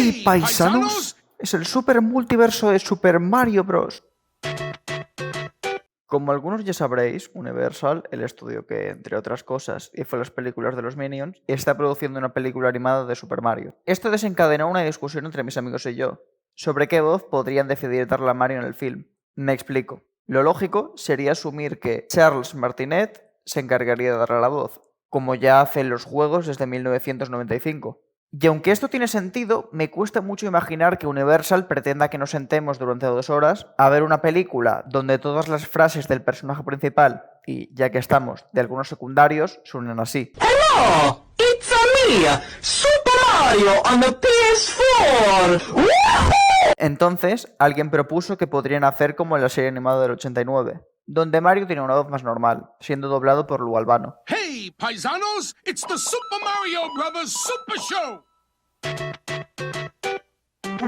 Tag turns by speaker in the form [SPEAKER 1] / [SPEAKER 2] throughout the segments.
[SPEAKER 1] ¡Hey, paisanos! Es el super multiverso de Super Mario Bros. Como algunos ya sabréis, Universal, el estudio que, entre otras cosas, hizo las películas de los Minions, está produciendo una película animada de Super Mario. Esto desencadenó una discusión entre mis amigos y yo, sobre qué voz podrían decidir darle a Mario en el film. Me explico. Lo lógico sería asumir que Charles Martinet se encargaría de darle la voz, como ya hace en los juegos desde 1995. Y aunque esto tiene sentido, me cuesta mucho imaginar que Universal pretenda que nos sentemos durante 2 horas a ver una película donde todas las frases del personaje principal, y ya que estamos, de algunos secundarios, suenan así.
[SPEAKER 2] Hello, it's me, Super Mario on the PS4. ¡Woohoo!
[SPEAKER 1] Entonces, alguien propuso que podrían hacer como en la serie animada del 89, donde Mario tiene una voz más normal, siendo doblado por Lou Albano.
[SPEAKER 3] Hey, paisanos, it's the Super Mario Brothers Super Show!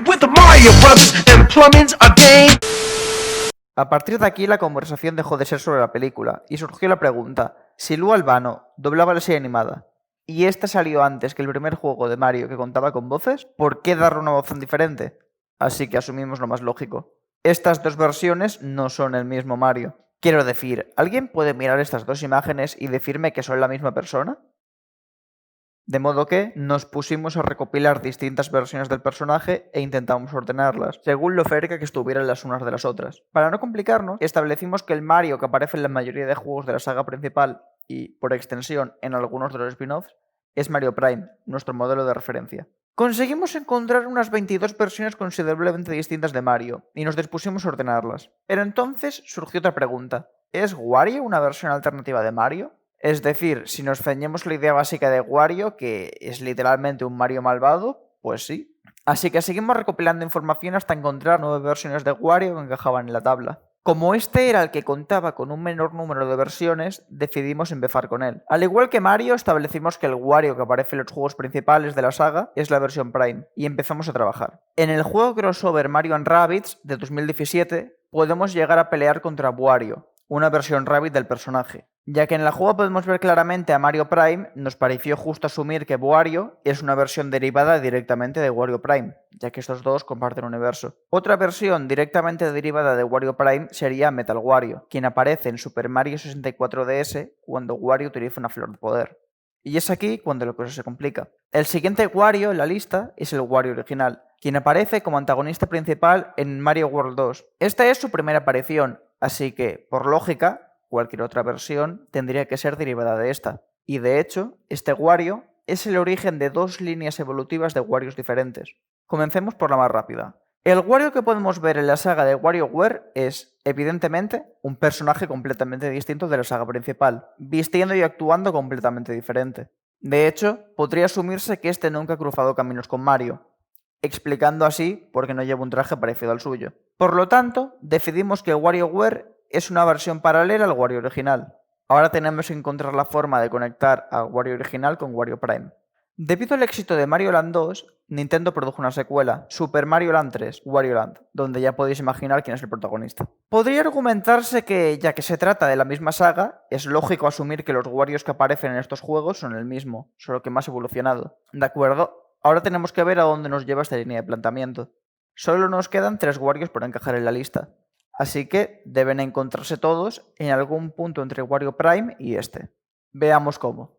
[SPEAKER 2] With the Mario Brothers and plumbing's a game.
[SPEAKER 1] A partir de aquí la conversación dejó de ser sobre la película y surgió la pregunta, si Lou Albano doblaba la serie animada y esta salió antes que el primer juego de Mario que contaba con voces, ¿por qué darle una voz tan diferente? Así que asumimos lo más lógico. Estas dos versiones no son el mismo Mario. Quiero decir, ¿alguien puede mirar estas dos imágenes y decirme que son la misma persona? De modo que nos pusimos a recopilar distintas versiones del personaje e intentamos ordenarlas, según lo cerca que estuvieran las unas de las otras. Para no complicarnos, establecimos que el Mario que aparece en la mayoría de juegos de la saga principal y, por extensión, en algunos de los spin-offs, es Mario Prime, nuestro modelo de referencia. Conseguimos encontrar unas 22 versiones considerablemente distintas de Mario, y nos dispusimos a ordenarlas. Pero entonces surgió otra pregunta. ¿Es Wario una versión alternativa de Mario? Es decir, si nos ceñemos la idea básica de Wario, que es literalmente un Mario malvado, pues sí. Así que seguimos recopilando información hasta encontrar 9 versiones de Wario que encajaban en la tabla. Como este era el que contaba con un menor número de versiones, decidimos empezar con él. Al igual que Mario, establecimos que el Wario que aparece en los juegos principales de la saga es la versión Prime, y empezamos a trabajar. En el juego crossover Mario & Rabbids de 2017, podemos llegar a pelear contra Wario, una versión Rabbid del personaje. Ya que en la juego podemos ver claramente a Mario Prime, nos pareció justo asumir que Wario es una versión derivada directamente de Wario Prime, ya que estos dos comparten universo. Otra versión directamente derivada de Wario Prime sería Metal Wario, quien aparece en Super Mario 64 DS cuando Wario utiliza una flor de poder. Y es aquí cuando la cosa se complica. El siguiente Wario en la lista es el Wario original, quien aparece como antagonista principal en Mario World 2. Esta es su primera aparición, así que, por lógica, cualquier otra versión tendría que ser derivada de esta. Y de hecho, este Wario es el origen de 2 líneas evolutivas de Warios diferentes. Comencemos por la más rápida. El Wario que podemos ver en la saga de WarioWare es, evidentemente, un personaje completamente distinto de la saga principal, vistiendo y actuando completamente diferente. De hecho, podría asumirse que este nunca ha cruzado caminos con Mario, explicando así por qué no lleva un traje parecido al suyo. Por lo tanto, decidimos que WarioWare es una versión paralela al Wario original. Ahora tenemos que encontrar la forma de conectar a Wario original con Wario Prime. Debido al éxito de Mario Land 2, Nintendo produjo una secuela, Super Mario Land 3, Wario Land, donde ya podéis imaginar quién es el protagonista. Podría argumentarse que, ya que se trata de la misma saga, es lógico asumir que los Warios que aparecen en estos juegos son el mismo, solo que más evolucionado. De acuerdo, ahora tenemos que ver a dónde nos lleva esta línea de planteamiento. Solo nos quedan 3 Warios por encajar en la lista, así que deben encontrarse todos en algún punto entre Wario Prime y este. Veamos cómo.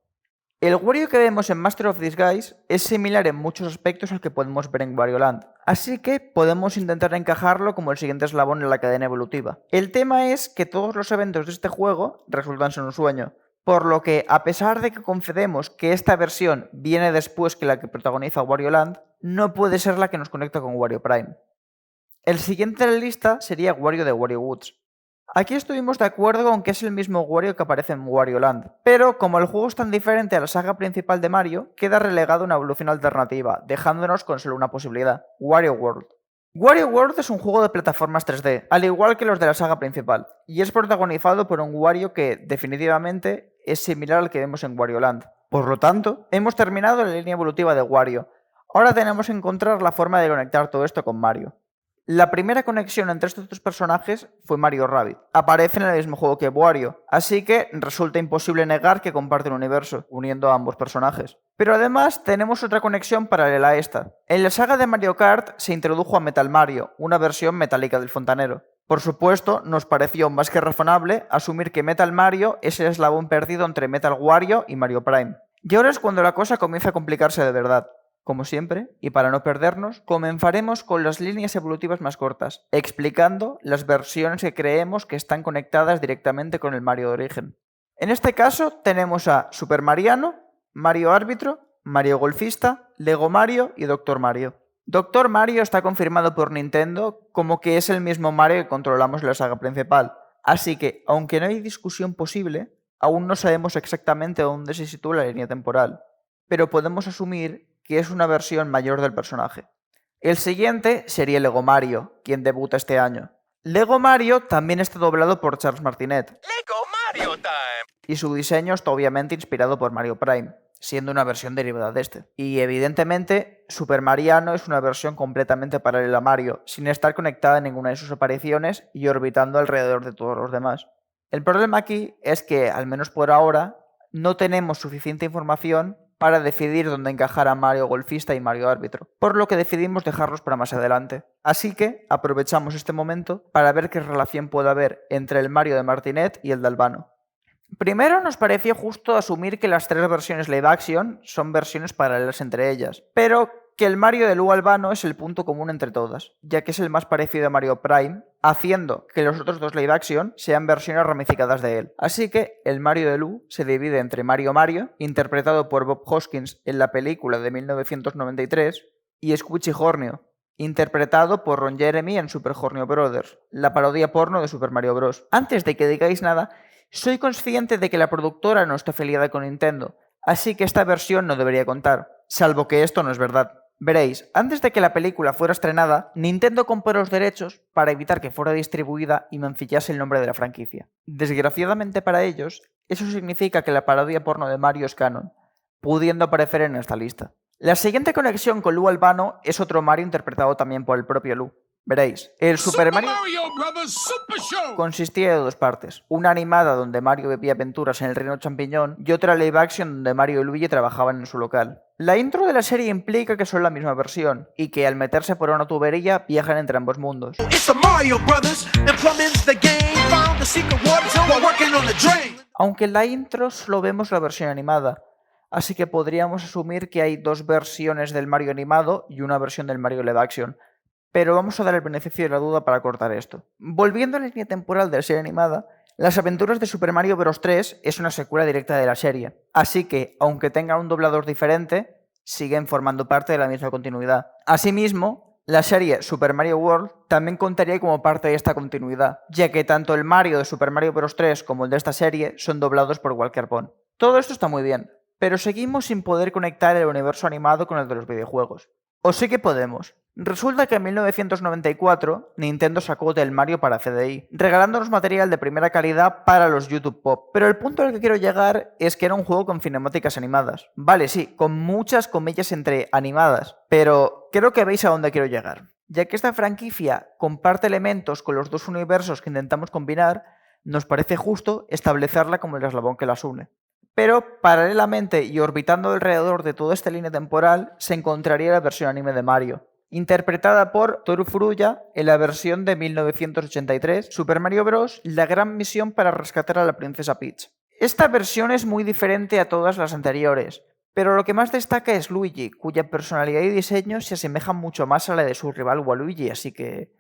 [SPEAKER 1] El Wario que vemos en Master of Disguise es similar en muchos aspectos al que podemos ver en Wario Land, así que podemos intentar encajarlo como el siguiente eslabón en la cadena evolutiva. El tema es que todos los eventos de este juego resultan ser un sueño, por lo que a pesar de que concedemos que esta versión viene después que la que protagoniza Wario Land, no puede ser la que nos conecta con Wario Prime. El siguiente en la lista sería Wario de Wario Woods. Aquí estuvimos de acuerdo con que es el mismo Wario que aparece en Wario Land, pero como el juego es tan diferente a la saga principal de Mario, queda relegado a una evolución alternativa, dejándonos con solo una posibilidad, Wario World. Wario World es un juego de plataformas 3D, al igual que los de la saga principal, y es protagonizado por un Wario que, definitivamente, es similar al que vemos en Wario Land. Por lo tanto, hemos terminado la línea evolutiva de Wario. Ahora tenemos que encontrar la forma de conectar todo esto con Mario. La primera conexión entre estos dos personajes fue Mario Rabbids. Aparecen en el mismo juego que Wario, así que resulta imposible negar que comparten un universo, uniendo a ambos personajes. Pero además tenemos otra conexión paralela a esta. En la saga de Mario Kart se introdujo a Metal Mario, una versión metálica del fontanero. Por supuesto, nos pareció más que razonable asumir que Metal Mario es el eslabón perdido entre Metal Wario y Mario Prime. Y ahora es cuando la cosa comienza a complicarse de verdad. Como siempre, y para no perdernos, comenzaremos con las líneas evolutivas más cortas, explicando las versiones que creemos que están conectadas directamente con el Mario de origen. En este caso tenemos a Super Mariano, Mario Árbitro, Mario Golfista, Lego Mario y Dr. Mario. Dr. Mario está confirmado por Nintendo como que es el mismo Mario que controlamos en la saga principal, así que, aunque no hay discusión posible, aún no sabemos exactamente dónde se sitúa la línea temporal, pero podemos asumir que es una versión mayor del personaje. El siguiente sería Lego Mario, quien debuta este año. Lego Mario también está doblado por Charles Martinet.
[SPEAKER 2] Lego Mario Time!
[SPEAKER 1] Y su diseño está obviamente inspirado por Mario Prime, siendo una versión derivada de este. Y evidentemente, Super Mariano es una versión completamente paralela a Mario, sin estar conectada en ninguna de sus apariciones y orbitando alrededor de todos los demás. El problema aquí es que, al menos por ahora, no tenemos suficiente información para decidir dónde encajar a Mario Golfista y Mario Árbitro, por lo que decidimos dejarlos para más adelante. Así que aprovechamos este momento para ver qué relación puede haber entre el Mario de Martinet y el de Albano. Primero nos pareció justo asumir que las tres versiones live action son versiones paralelas entre ellas, pero que el Mario de Lu Albano es el punto común entre todas, ya que es el más parecido a Mario Prime, haciendo que los otros dos live action sean versiones ramificadas de él. Así que el Mario de Lu se divide entre Mario Mario, interpretado por Bob Hoskins en la película de 1993, y Squishy Hornio, interpretado por Ron Jeremy en Super Hornio Brothers, la parodia porno de Super Mario Bros. Antes de que digáis nada, soy consciente de que la productora no está afiliada con Nintendo, así que esta versión no debería contar, salvo que esto no es verdad. Veréis, antes de que la película fuera estrenada, Nintendo compró los derechos para evitar que fuera distribuida y mancillase el nombre de la franquicia. Desgraciadamente para ellos, eso significa que la parodia porno de Mario es canon, pudiendo aparecer en esta lista. La siguiente conexión con Lu Albano es otro Mario interpretado también por el propio Lu. Veréis, el Super Mario
[SPEAKER 3] Bros. Super Show!
[SPEAKER 1] consistía de dos partes, una animada donde Mario vivía aventuras en el reino champiñón y otra live action donde Mario y Luigi trabajaban en su local. La intro de la serie implica que son la misma versión y que al meterse por una tubería viajan entre ambos mundos. Aunque en la intro solo vemos la versión animada, así que podríamos asumir que hay dos versiones del Mario animado y una versión del Mario live action. Pero vamos a dar el beneficio de la duda para cortar esto. Volviendo a la línea temporal de la serie animada, Las aventuras de Super Mario Bros. 3 es una secuela directa de la serie, así que, aunque tenga un doblador diferente, siguen formando parte de la misma continuidad. Asimismo, la serie Super Mario World también contaría como parte de esta continuidad, ya que tanto el Mario de Super Mario Bros. 3 como el de esta serie son doblados por Walker Pond. Todo esto está muy bien, pero seguimos sin poder conectar el universo animado con el de los videojuegos. O sí que podemos. Resulta que en 1994 Nintendo sacó del Mario para CDI, regalándonos material de primera calidad para los YouTube Pop. Pero el punto al que quiero llegar es que era un juego con cinemáticas animadas. Vale, sí, con muchas comillas entre animadas, pero creo que veis a dónde quiero llegar. Ya que esta franquicia comparte elementos con los dos universos que intentamos combinar, nos parece justo establecerla como el eslabón que las une. Pero, paralelamente y orbitando alrededor de toda esta línea temporal, se encontraría la versión anime de Mario, interpretada por Toru Furuya en la versión de 1983, Super Mario Bros. La gran misión para rescatar a la princesa Peach. Esta versión es muy diferente a todas las anteriores, pero lo que más destaca es Luigi, cuya personalidad y diseño se asemejan mucho más a la de su rival Waluigi, así que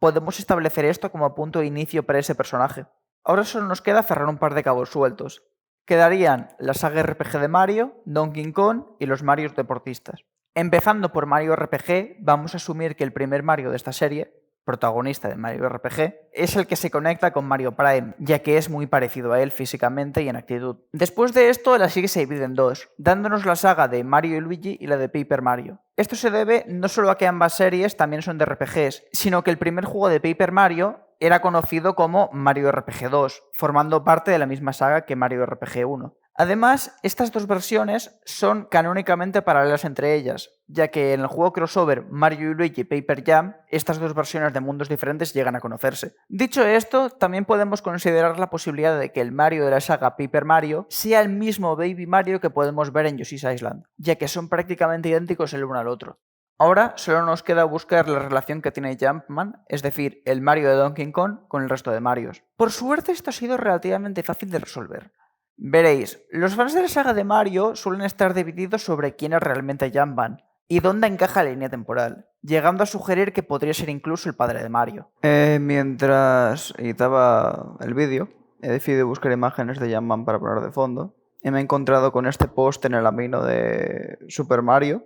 [SPEAKER 1] podemos establecer esto como punto de inicio para ese personaje. Ahora solo nos queda cerrar un par de cabos sueltos. Quedarían la saga RPG de Mario, Donkey Kong y los Marios deportistas. Empezando por Mario RPG, vamos a asumir que el primer Mario de esta serie, protagonista de Mario RPG, es el que se conecta con Mario Prime, ya que es muy parecido a él físicamente y en actitud. Después de esto, la serie se divide en dos, dándonos la saga de Mario y Luigi y la de Paper Mario. Esto se debe no solo a que ambas series también son de RPGs, sino que el primer juego de Paper Mario era conocido como Mario RPG 2, formando parte de la misma saga que Mario RPG 1. Además, estas dos versiones son canónicamente paralelas entre ellas, ya que en el juego crossover Mario y Luigi Paper Jam, estas dos versiones de mundos diferentes llegan a conocerse. Dicho esto, también podemos considerar la posibilidad de que el Mario de la saga Paper Mario sea el mismo Baby Mario que podemos ver en Yoshi's Island, ya que son prácticamente idénticos el uno al otro. Ahora solo nos queda buscar la relación que tiene Jumpman, es decir, el Mario de Donkey Kong, con el resto de Marios. Por suerte esto ha sido relativamente fácil de resolver. Veréis, los fans de la saga de Mario suelen estar divididos sobre quién es realmente Jumpman y dónde encaja la línea temporal, llegando a sugerir que podría ser incluso el padre de Mario. Mientras editaba el vídeo, he decidido buscar imágenes de Jumpman para poner de fondo y me he encontrado con este post en el amino de Super Mario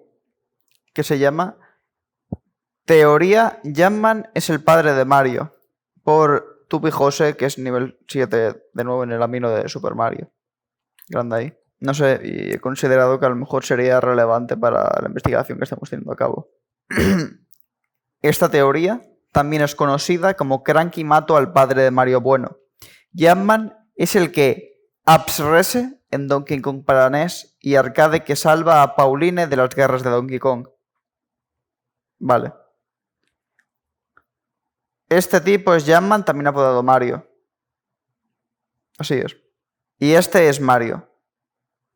[SPEAKER 1] que se llama Teoría Jumpman es el padre de Mario, por Tupi José, que es nivel 7 de nuevo en el amino de Super Mario. Grande ahí. No sé, y he considerado que a lo mejor sería relevante para la investigación que estamos teniendo a cabo. Esta teoría también es conocida como Cranky Mato al padre de Mario bueno. Jumpman es el que Absrese en Donkey Kong para NES y Arcade que salva a Pauline de las guerras de Donkey Kong. Vale. Este tipo es Jumpman, también apodado Mario. Así es. Y este es Mario.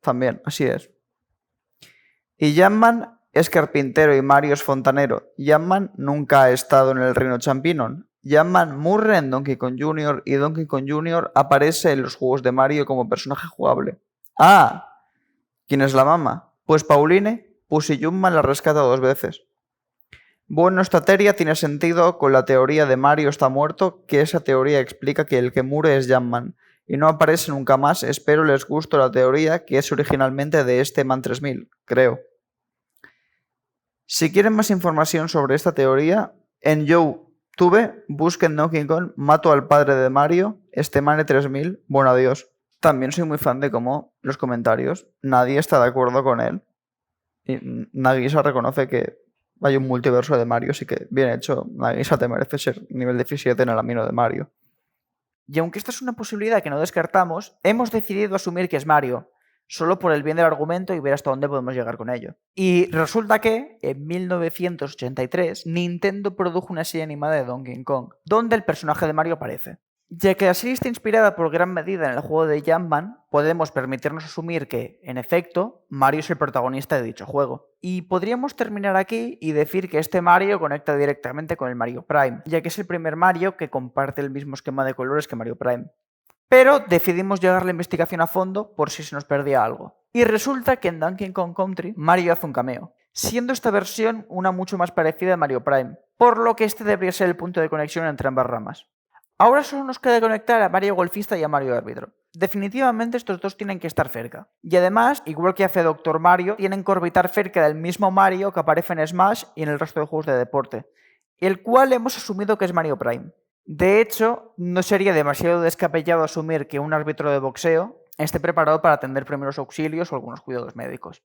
[SPEAKER 1] También, así es. Y Jumpman es carpintero y Mario es fontanero. Jumpman nunca ha estado en el reino Champinon. Jumpman murre en Donkey Kong Jr. y Donkey Kong Jr. aparece en los juegos de Mario como personaje jugable. ¡Ah! ¿Quién es la mamá? Pues Pauline, Pussy Jumpman la rescata 2 veces. Bueno, esta teoría tiene sentido con la teoría de Mario está muerto, que esa teoría explica que el que muere es Jumpman y no aparece nunca más. Espero les guste la teoría, que es originalmente de este Man 3000, creo. Si quieren más información sobre esta teoría, en YouTube busquen Donkey Kong, mato al padre de Mario, este Man 3000, bueno adiós. También soy muy fan de cómo los comentarios, nadie está de acuerdo con él. Y Nagisa reconoce que hay un multiverso de Mario, así que bien hecho, Nagisa te merece ser nivel 17 en el amino de Mario. Y aunque esta es una posibilidad que no descartamos, hemos decidido asumir que es Mario, solo por el bien del argumento y ver hasta dónde podemos llegar con ello. Y resulta que, en 1983, Nintendo produjo una serie animada de Donkey Kong, donde el personaje de Mario aparece. Ya que la serie está inspirada por gran medida en el juego de Jumpman, podemos permitirnos asumir que, en efecto, Mario es el protagonista de dicho juego. Y podríamos terminar aquí y decir que este Mario conecta directamente con el Mario Prime, ya que es el primer Mario que comparte el mismo esquema de colores que Mario Prime. Pero decidimos llegar a la investigación a fondo por si se nos perdía algo. Y resulta que en Donkey Kong Country, Mario hace un cameo, siendo esta versión una mucho más parecida a Mario Prime, por lo que este debería ser el punto de conexión entre ambas ramas. Ahora solo nos queda conectar a Mario Golfista y a Mario Árbitro. Definitivamente estos dos tienen que estar cerca. Y además, igual que hace Dr. Mario, tienen que orbitar cerca del mismo Mario que aparece en Smash y en el resto de juegos de deporte, el cual hemos asumido que es Mario Prime. De hecho, no sería demasiado descabellado asumir que un árbitro de boxeo esté preparado para atender primeros auxilios o algunos cuidados médicos.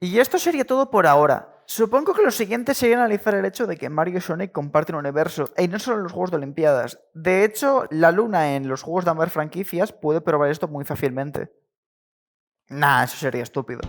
[SPEAKER 1] Y esto sería todo por ahora. Supongo que lo siguiente sería analizar el hecho de que Mario y Sonic comparten un universo, y no solo en los juegos de Olimpiadas. De hecho, la luna en los juegos de ambas franquicias puede probar esto muy fácilmente. Nah, eso sería estúpido.